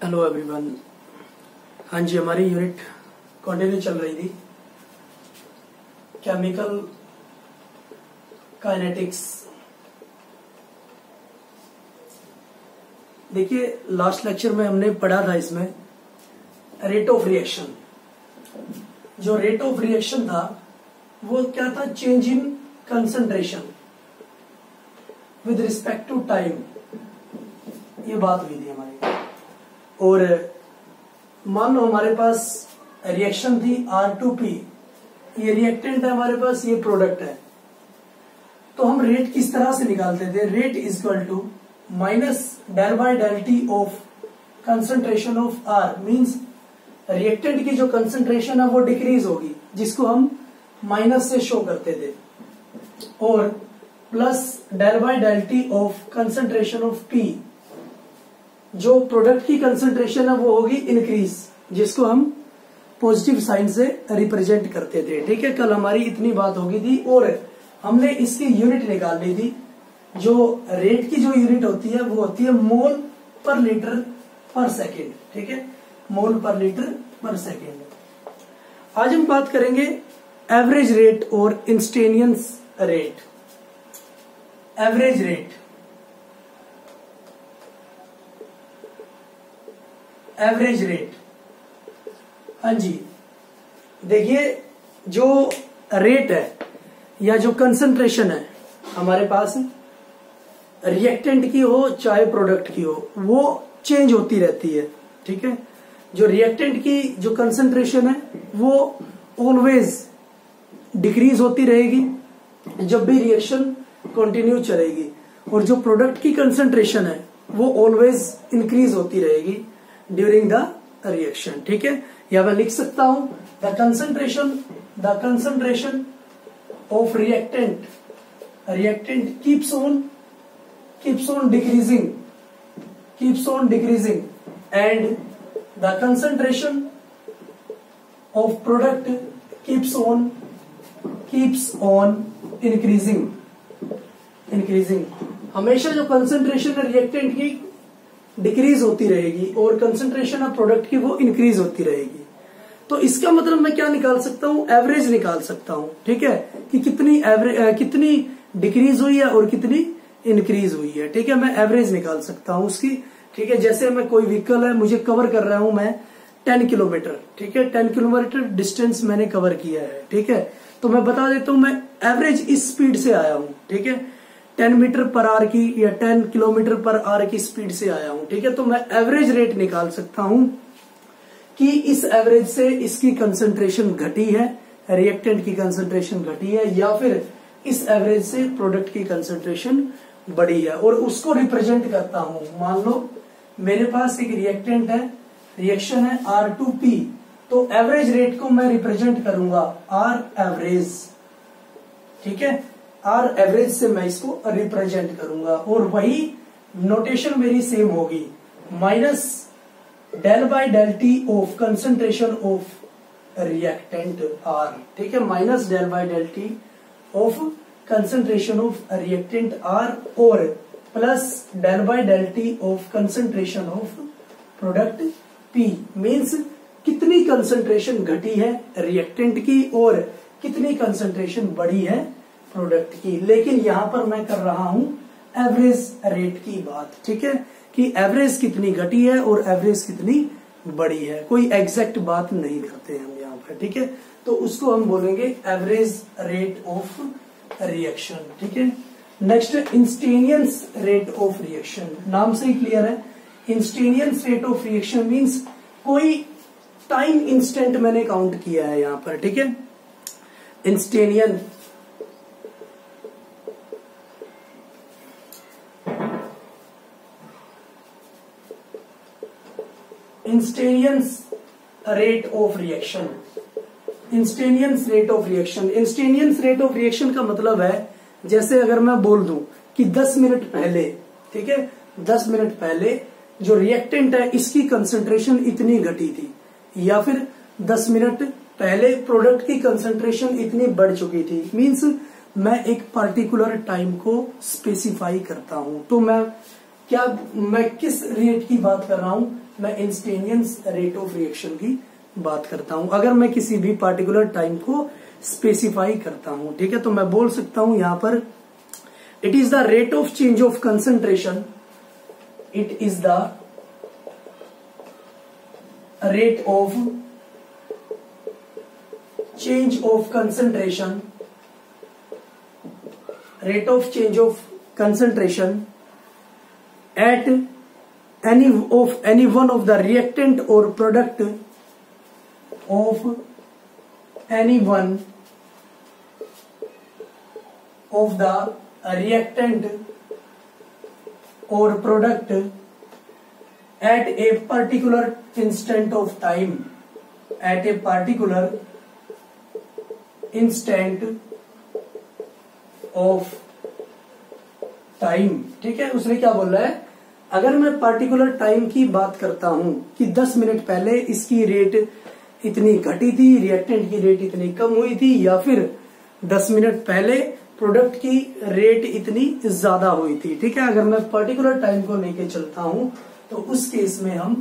Hello everyone. हाँ जी, हमारी unit continue चल रही थी केमिकल काइनेटिक्स। देखिए, लास्ट लेक्चर में हमने पढ़ा था इसमें रेट ऑफ रिएक्शन। जो रेट ऑफ रिएक्शन था वो क्या था? Change in concentration with respect to time. ये बात हुई थी हमारी। और मान लो हमारे पास रिएक्शन थी R2P, ये रिएक्टेंट है हमारे पास, ये प्रोडक्ट है। तो हम रेट किस तरह से निकालते थे? Rate is equal to minus del by del t of concentration of R। Means reactant की जो कंसंट्रेशन है वो डिक्रीज होगी, जिसको हम माइनस से शो करते थे, और plus del by del t of concentration of P। जो प्रोडक्ट की कंसंट्रेशन है वो होगी इंक्रीज, जिसको हम पॉजिटिव साइन से रिप्रेजेंट करते थे। ठीक है, कल हमारी इतनी बात होगी थी और हमने इसकी यूनिट निकाल ली थी। जो रेट की जो यूनिट होती है वो होती है मोल पर लीटर पर सेकेंड। ठीक है, मोल पर लीटर पर सेकेंड। आज हम बात करेंगे एवरेज रेट और instantaneous rate. Average rate, average rate. हाँ जी, देखिए, जो रेट है या जो कंसंट्रेशन है हमारे पास, रिएक्टेंट की हो चाहे प्रोडक्ट की हो, वो चेंज होती रहती है। ठीक है, जो रिएक्टेंट की जो कंसंट्रेशन है वो ऑलवेज डिक्रीज होती रहेगी जब भी रिएक्शन कंटिन्यू चलेगी, और जो प्रोडक्ट की कंसंट्रेशन है वो ऑलवेज इंक्रीज होती रहेगी ड्यूरिंग द रिएक्शन। ठीक है, या मैं लिख सकता हूं the concentration of reactant keeps on decreasing and the concentration of product keeps on increasing. हमेशा जो कंसंट्रेशन है रिएक्टेंट की डिक्रीज होती रहेगी और कंसंट्रेशन ऑफ प्रोडक्ट की वो इंक्रीज होती रहेगी। तो इसका मतलब मैं क्या निकाल सकता हूं? एवरेज निकाल सकता हूं। ठीक है, कि कितनी डिक्रीज हुई है और कितनी इंक्रीज हुई है। ठीक है, मैं एवरेज निकाल सकता हूं उसकी। ठीक है, जैसे मैं कोई व्हीकल है, मुझे कवर कर रहा हूं मैं 10 किलोमीटर। ठीक है, 10 किलोमीटर डिस्टेंस मैंने कवर किया है। ठीक है, तो मैं बता देता हूं मैं एवरेज इस स्पीड से आया हूं। ठीक है, 10 मीटर पर आवर की या 10 किलोमीटर पर आवर की स्पीड से आया हूं। ठीक है, तो मैं एवरेज रेट निकाल सकता हूं कि इस एवरेज से इसकी कंसंट्रेशन घटी है, रिएक्टेंट की कंसंट्रेशन घटी है, या फिर इस एवरेज से प्रोडक्ट की कंसंट्रेशन बढ़ी है, और उसको रिप्रेजेंट करता हूं। मान लो मेरे पास एक रिएक्टेंट है, रिएक्शन है R2P, तो एवरेज रेट को मैं रिप्रेजेंट करूंगा R एवरेज। ठीक है, R एवरेज से मैं इसको रिप्रेजेंट करूंगा, और वही नोटेशन मेरी सेम होगी, minus del by del t of concentration of reactant R। ठीक है, minus del by del t of concentration of reactant R, और plus del by del t of concentration of product P। Means कितनी concentration घटी है reactant की और कितनी concentration बढ़ी है प्रोडक्ट की। लेकिन यहां पर मैं कर रहा हूं एवरेज रेट की बात। ठीक है, कि एवरेज कितनी घटी है और एवरेज कितनी बढ़ी है, कोई एग्जैक्ट बात नहीं करते हम यहां पर। ठीक है, तो उसको हम बोलेंगे एवरेज रेट ऑफ रिएक्शन। ठीक है, next instantaneous rate of reaction. नाम से ही क्लियर है, instantaneous rate of reaction means कोई टाइम इंस्टेंट मैंने काउंट किया है यहां पर। ठीक है, instantaneous rate of reaction. Instantaneous rate of reaction, instantaneous rate of reaction का मतलब है, जैसे अगर मैं बोल दूं कि 10 मिनट पहले, ठीक है, 10 मिनट पहले जो रिएक्टेंट है इसकी कंसंट्रेशन इतनी घटी थी, या फिर 10 मिनट पहले प्रोडक्ट की कंसंट्रेशन इतनी बढ़ चुकी थी। मींस मैं एक पर्टिकुलर टाइम को स्पेसिफाई करता हूं। तो मैं किस रेट की बात कर रहा हूं? मैं इंस्टेंटेनियस रेट ऑफ रिएक्शन की बात करता हूं, अगर मैं किसी भी पार्टिकुलर टाइम को स्पेसिफाई करता हूं। ठीक है, तो मैं बोल सकता हूं यहां पर it is the rate of change of concentration, it is the rate of change of concentration, rate of change of concentration at any one of the reactant or product of any one of the reactant or product at a particular instant of time, at a particular instant of time. ठीक है, उसने क्या बोल रहा है, अगर मैं particular time की बात करता हूं कि 10 मिनट पहले इसकी रेट इतनी घटी थी, रिएक्टेंट की रेट इतनी कम हुई थी, या फिर 10 मिनट पहले प्रोडक्ट की रेट इतनी ज्यादा हुई थी। ठीक है, अगर मैं पर्टिकुलर टाइम को लेके चलता हूं तो उस केस में हम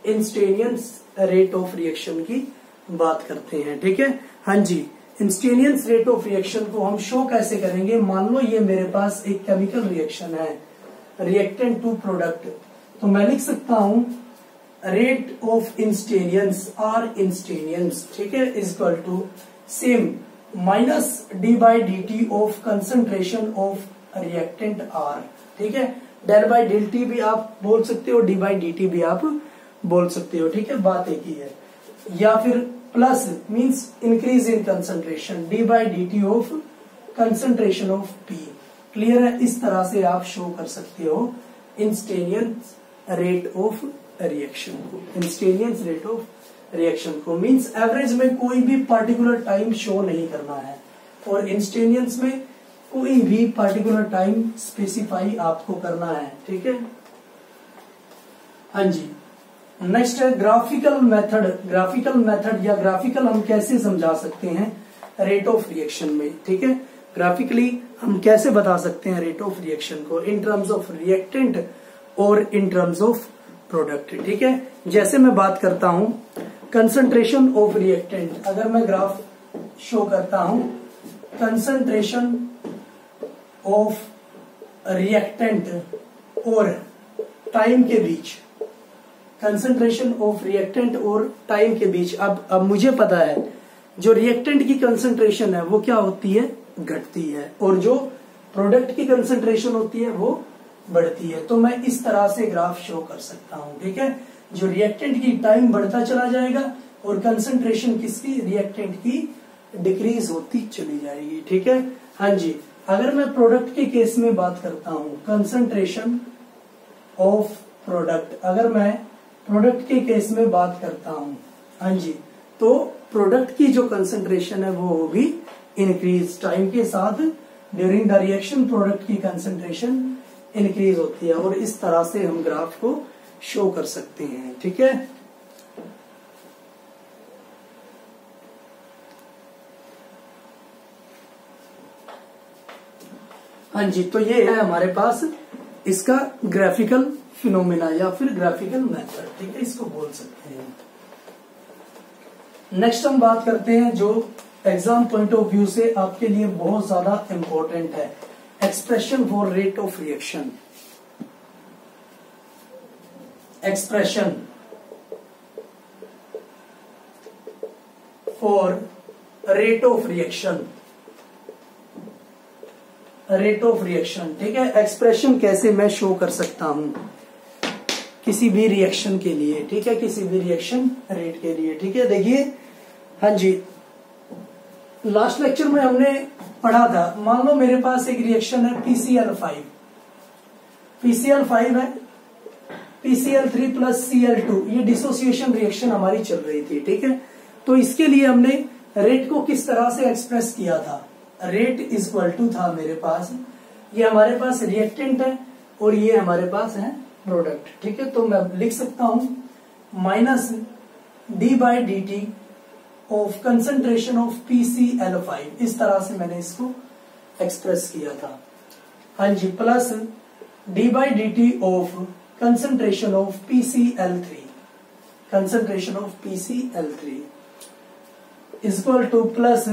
इंस्टेंटेनियस रेट ऑफ रिएक्शन की बात करते हैं। ठीक है, हाँ जी, इंस्टेंटेनियस रेट ऑफ रिएक्शन को हम शो कैसे करेंगे, मान लो ये मेरे पास एक केमिकल रिएक्शन है, रिएक्टेंट टू प्रोडक्ट, तो मैं लिख सकता हूं rate of instantaneous or instantaneous, ठीक है, is equal to same minus d/dt of concentration of reactant R. ठीक है, डेल बाई डेल टी भी आप बोल सकते हो, d/dt भी आप बोल सकते हो। ठीक है, बात एक ही है, या फिर plus means increase in concentration, d/dt of concentration of P. Clear है, इस तरह से आप शो कर सकते हो इंस्टेंटेनियस रेट ऑफ रिएक्शन को, इंस्टेंटेनियस रेट ऑफ रिएक्शन को मीन्स एवरेज में कोई भी पार्टिकुलर टाइम शो नहीं करना है, और इंस्टेंटेनियस में कोई भी पार्टिकुलर टाइम स्पेसिफाई आपको करना है। ठीक है, हाँ जी, नेक्स्ट है ग्राफिकल मेथड। ग्राफिकल मेथड या ग्राफिकल हम कैसे समझा सकते हैं रेट ऑफ रिएक्शन में। ठीक है, ग्राफिकली हम कैसे बता सकते हैं रेट ऑफ रिएक्शन को, इन टर्म्स ऑफ रिएक्टेंट और इन टर्म्स ऑफ प्रोडक्ट। ठीक है, जैसे मैं बात करता हूं कंसंट्रेशन ऑफ रिएक्टेंट, अगर मैं ग्राफ शो करता हूं कंसंट्रेशन ऑफ रिएक्टेंट और टाइम के बीच, कंसंट्रेशन ऑफ रिएक्टेंट और टाइम के बीच, अब मुझे पता है जो रिएक्टेंट की कंसंट्रेशन है वो क्या होती है, घटती है, और जो प्रोडक्ट की कंसंट्रेशन होती है वो बढ़ती है। तो मैं इस तरह से ग्राफ शो कर सकता हूं। ठीक है, जो रिएक्टेंट की टाइम बढ़ता चला जाएगा और कंसंट्रेशन किसकी, रिएक्टेंट की डिक्रीज होती चली जाएगी। ठीक है, हाँ जी, अगर मैं प्रोडक्ट के केस में बात करता हूं कंसंट्रेशन ऑफ प्रोडक्ट, अगर मैं प्रोडक्ट के केस में बात करता हूं, हाँ जी, तो प्रोडक्ट की जो कंसंट्रेशन है वो होगी इंक्रीज टाइम के साथ, ड्यूरिंग द रिएक्शन प्रोडक्ट की कंसंट्रेशन इंक्रीज होती है, और इस तरह से हम ग्राफ को शो कर सकते हैं। ठीक है, हाँ जी, तो ये है हमारे पास इसका ग्राफिकल फिनोमेना या फिर ग्राफिकल मेथड। ठीक है, इसको बोल सकते हैं। नेक्स्ट हम बात करते हैं जो एग्जाम पॉइंट ऑफ व्यू से आपके लिए बहुत ज्यादा इंपॉर्टेंट है, expression for rate of reaction. Expression for rate of reaction, rate of reaction. ठीक है, एक्सप्रेशन कैसे मैं शो कर सकता हूं किसी भी रिएक्शन के लिए। ठीक है, किसी भी रिएक्शन रेट के लिए। ठीक है, देखिए, हाँ जी, लास्ट लेक्चर में हमने पढ़ा था, मान लो मेरे पास एक रिएक्शन है PCl5, PCl5 है, PCl3 प्लस Cl2, ये डिसोसिएशन रिएक्शन हमारी चल रही थी। ठीक है, तो इसके लिए हमने रेट को किस तरह से एक्सप्रेस किया था, रेट इज इक्वल टू था मेरे पास, ये हमारे पास रिएक्टेंट है और ये हमारे पास है प्रोडक्ट। ठीक है, तो मैं लिख सकता हूं minus d/dt of concentration of PCl5, इस तरह से मैंने इसको एक्सप्रेस किया था। हाँ जी, plus d/dt of concentration of PCl3, concentration of PCl3 equal to plus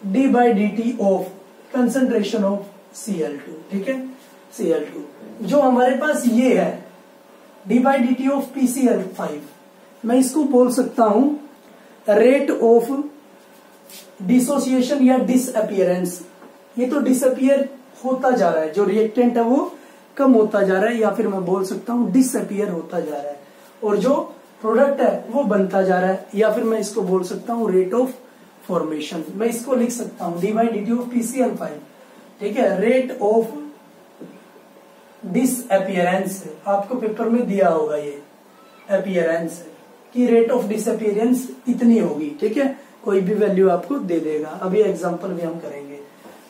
d by d t of concentration of Cl2, ठीक है, Cl2 जो हमारे पास ये है d by d t of PCl5, मैं इसको बोल सकता हूं रेट ऑफ डिसोसिएशन या डिसअपियरेंस। ये तो डिसअपियर होता जा रहा है, जो रिएक्टेंट है वो कम होता जा रहा है, या फिर मैं बोल सकता हूं डिसअपियर होता जा रहा है, और जो प्रोडक्ट है वो बनता जा रहा है, या फिर मैं इसको बोल सकता हूं रेट ऑफ फॉर्मेशन। मैं इसको लिख सकता हूं D by d t of PCl5, ठीक है, रेट ऑफ डिसअपियरेंस। आपको पेपर में दिया होगा ये अपीयरेंस की रेट ऑफ डिसअपियरेंस इतनी होगी, ठीक है, कोई भी वैल्यू आपको दे देगा। अभी एग्जांपल भी हम करेंगे।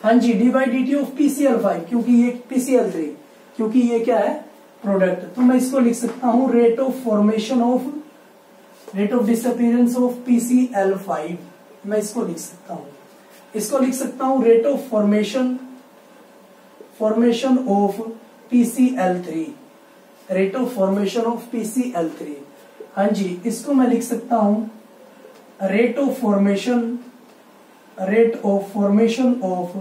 हाँ जी, d by d t of PCl5 क्योंकि ये PCl3 क्योंकि ये क्या है प्रोडक्ट, तो मैं इसको लिख सकता हूं rate of formation of rate of disappearance of PCl5। मैं इसको लिख सकता हूं, इसको लिख सकता हूं rate of formation of PCl3, rate of formation of PCl3। हाँ जी, इसको मैं लिख सकता हूं rate of formation of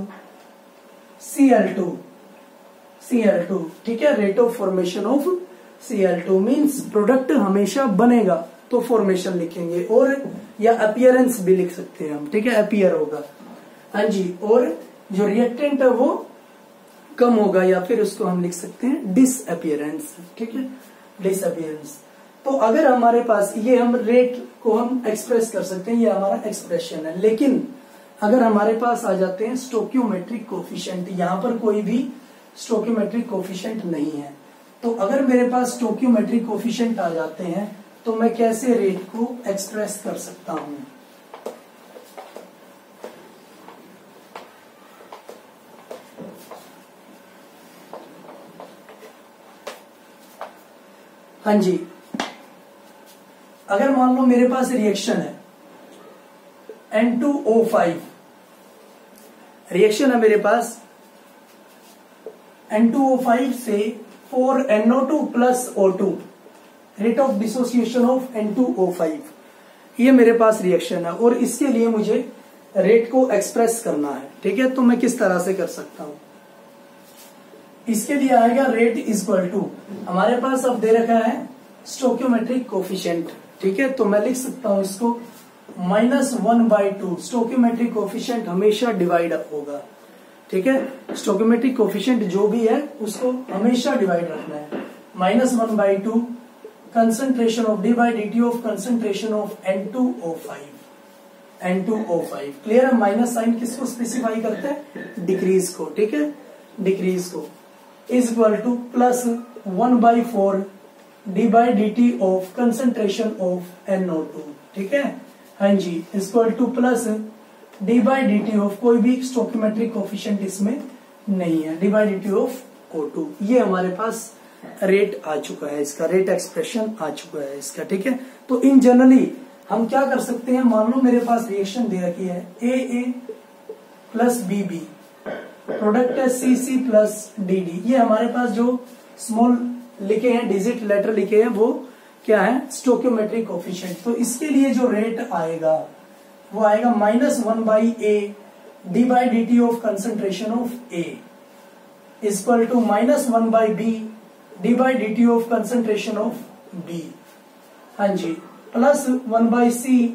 Cl2, ठीक है, rate of formation of Cl2 means product हमेशा बनेगा तो फॉर्मेशन लिखेंगे, और या अपीयरेंस भी लिख सकते हैं हम, ठीक है, अपीयर होगा। हाँ जी, और जो रिएक्टेंट है वो कम होगा, या फिर उसको हम लिख सकते हैं डिसअपियरेंस, ठीक है, डिसअपियरेंस। तो अगर हमारे पास ये हम रेट को हम एक्सप्रेस कर सकते हैं, ये हमारा एक्सप्रेशन है, लेकिन अगर हमारे पास आ जाते हैं स्टोक्योमेट्रिक कोफिशिएंट, यहां पर कोई भी स्टोक्योमेट्रिक कोफिशिएंट नहीं है, तो अगर मेरे पास स्टोक्योमेट्रिक कोफिशिएंट आ जाते हैं तो मैं कैसे रेट को एक्सप्रेस कर सकता हूं। हाँ जी, अगर मान लो मेरे पास रिएक्शन है N2O5, रिएक्शन है मेरे पास N2O5 से 4NO2 plus O2, rate of dissociation of N2O5, ये मेरे पास रिएक्शन है, और इसके लिए मुझे रेट को एक्सप्रेस करना है, ठीक है। तो मैं किस तरह से कर सकता हूं, इसके लिए आएगा रेट इक्वल टू, हमारे पास अब दे रखा है स्टोक्योमेट्रिक कोफिशिएंट, ठीक है, तो मैं लिख सकता हूं इसको -1/2। स्टोक्योमेट्रिक कोफिशिएंट हमेशा डिवाइड होगा, ठीक है, स्टोक्योमेट्रिक कोफिशिएंट जो भी है उसको हमेशा डिवाइड रखना है। -1/2 concentration of d by d t of concentration of N2O5। Clear है, माइनस साइन किसको स्पेसिफाई करते हैं, डिक्रीज को, ठीक है, डिक्रीज को, is equal to plus 1/4 d by d t of concentration of NO2, ठीक है। हाँ जी, equal to plus d by d t of, कोई भी स्टोक्योमेट्रिक कोफिशिएंट इसमें नहीं है, d by d t of O2। ये हमारे पास रेट आ चुका है, इसका रेट एक्सप्रेशन आ चुका है इसका, ठीक है। तो इन जनरली हम क्या कर सकते हैं, मान लो मेरे पास रिएक्शन दे रखी है AA प्लस BB, प्रोडक्ट है CC प्लस DD, ये हमारे पास जो स्मॉल लिखे हैं, डिजिट लेटर लिखे हैं, वो क्या है स्टोक्योमेट्रिक कोफिशिएंट। तो इसके लिए जो रेट आएगा वो आएगा -1/A d by d t of concentration of A equal to -1/B d by d t of concentration of B। हाँ जी, plus 1/C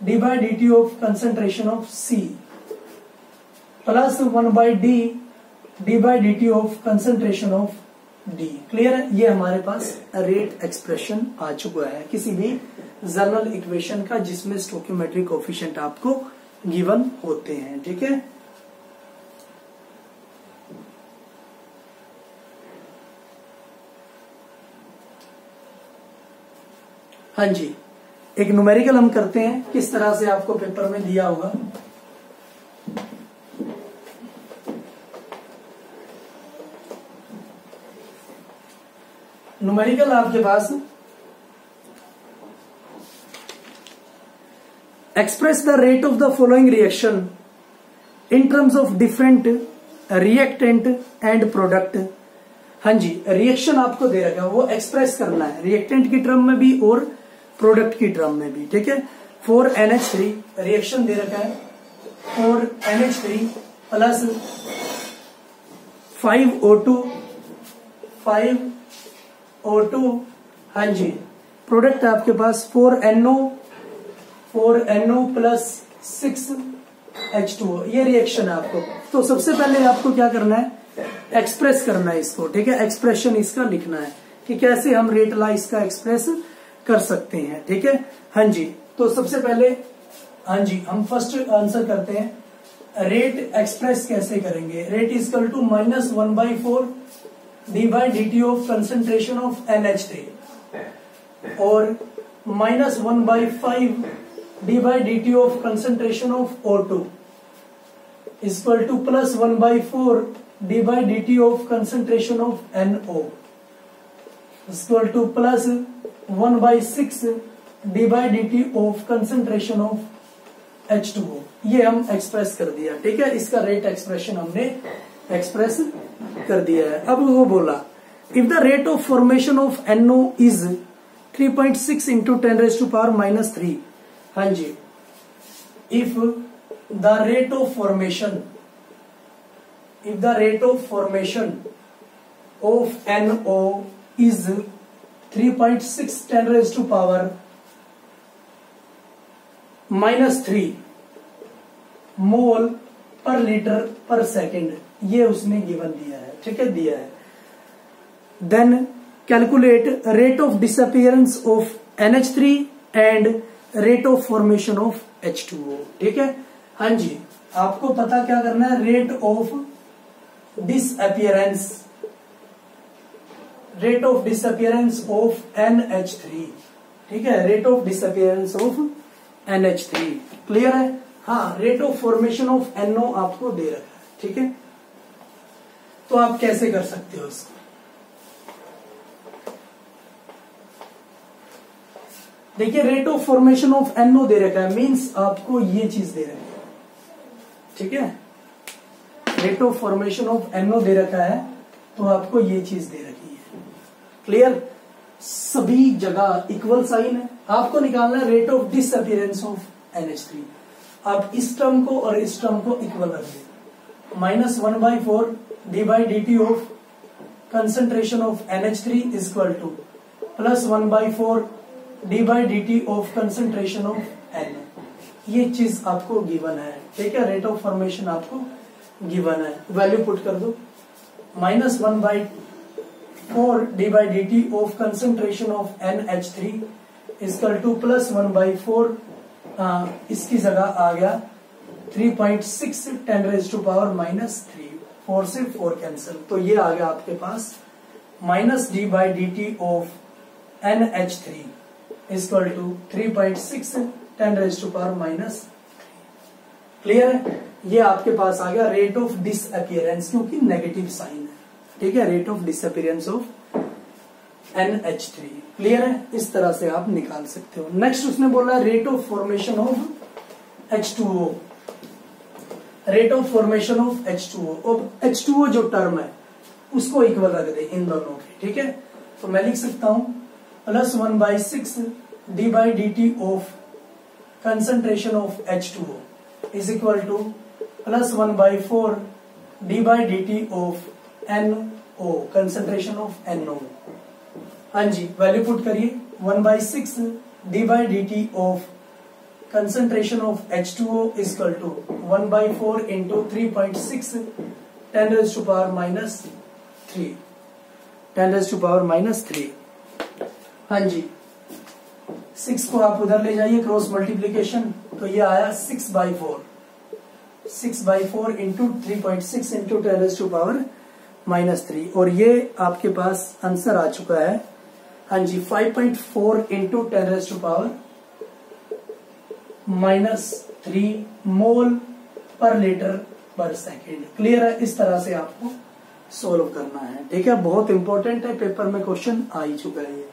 d by d t of concentration of C plus 1/D d by d t of concentration of D। Clear है, ये हमारे पास rate expression आ चुका है किसी भी general equation का जिसमें स्टोक्योमेट्रिक कोफिशिएंट आपको गिवन होते हैं, ठीक है। हाँ जी, एक न्यूमेरिकल हम करते हैं, किस तरह से आपको पेपर में दिया होगा। न्यूमेरिकल आपके पास express the rate of the following reaction in terms of different reactant and product. हाँ जी, रिएक्शन आपको दे रखा है, वो एक्सप्रेस करना है रिएक्टेंट की टर्म में भी और प्रोडक्ट की टर्म में भी, ठीक है। 4NH3 रिएक्शन दे रखा है, 4NH3 प्लस 5O2, हाँ जी, प्रोडक्ट है आपके पास 4NO प्लस 6H2O, ये रिएक्शन है आपको। तो सबसे पहले आपको क्या करना है, एक्सप्रेस करना है इसको, ठीक है, एक्सप्रेशन इसका लिखना है कि कैसे हम रेट ला इसका एक्सप्रेस कर सकते हैं, ठीक है। हाँ जी, तो सबसे पहले हाँ जी हम फर्स्ट आंसर करते हैं, रेट एक्सप्रेस कैसे करेंगे। Rate is equal to -1/4 d/dt of concentration of NH3 और -1/5 d/dt of concentration of O2 is equal to +1/4 d/dt of concentration of NO is equal to +1/6 d/dt of concentration of H2O। ये हम express कर दिया, ठीक है, इसका rate expression हमने express कर दिया है। अब वो बोला if the rate of formation of NO is 3.6 into 10⁻⁻3, हाँ जी, if the rate of formation of NO is 3.6 10⁻³ mole per litre पर सेकेंड, ये उसने गिवन दिया है, ठीक है, दिया है। Then calculate rate of disappearance of NH3 and rate of formation of H2O, ठीक है। हाँ जी, आपको पता क्या करना है, rate of disappearance of NH3, ठीक है, rate of disappearance of NH3, clear है। हाँ, rate of formation of NO आपको दे रखा है, ठीक है। तो आप कैसे कर सकते हो इसको, देखिए, rate of formation of NO दे रखा है, मींस आपको ये चीज दे रखी है, ठीक है। Rate of formation of NO दे रखा है तो आपको ये चीज दे रखी है, क्लियर। सभी जगह इक्वल साइन है, आपको निकालना है rate of disappearance of NH3। आप इस टर्म को और इस टर्म को इक्वल रख दें, -1/4 d/dt of concentration of NH3 is equal to +1/4 d/dt of concentration of N। ये चीज आपको गिवन है, ठीक है, रेट ऑफ फॉर्मेशन आपको गिवन है, वैल्यू पुट कर दो, -1/4 d/dt of concentration of NH3 equal to +1/4, इसकी जगह आ गया 3.6 10⁻⁻3, 4 से 4 कैंसिल, तो ये आ गया आपके पास -d/dt of NH3 equal to 3.6 10⁻⁻3, clear है। ये आपके पास आ गया रेट ऑफ डिसअपियरेंस, क्योंकि नेगेटिव साइन है, ठीक है, rate of disappearance of NH3, clear है। इस तरह से आप निकाल सकते हो। नेक्स्ट उसने बोला rate of formation of H2O, rate of formation of H2O, और H2O जो टर्म है उसको इक्वल रख दे इन दोनों के, ठीक है। तो मैं लिख सकता हूं +1/6 d/dt of concentration of H2O is equal to +1/4 d/dt of NO, concentration of NO। हाँ जी, वैल्यू पुट करिए, 1/6 d/dt of concentration of H2O is equal to 1/4 into 3.6 10⁻⁻3। हाँ जी, 6 को आप उधर ले जाइए, क्रॉस मल्टीप्लीकेशन, तो ये आया 6/4 इंटू 3.6 इंटू 10⁻⁻3, और ये आपके पास आंसर आ चुका है, हाँ जी, 5.4 इंटू 10⁻⁻3 मोल पर लीटर पर सेकेंड, क्लियर है। इस तरह से आपको सोल्व करना है, ठीक है, बहुत इंपॉर्टेंट है, पेपर में क्वेश्चन आ ही चुका है ये,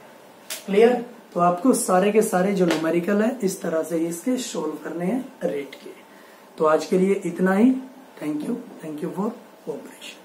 क्लियर। तो आपको सारे के सारे जो न्यूमेरिकल है इस तरह से इसके सोल्व करने हैं रेट के। तो आज के लिए इतना ही, थैंक यू फॉर कोऑपरेशन।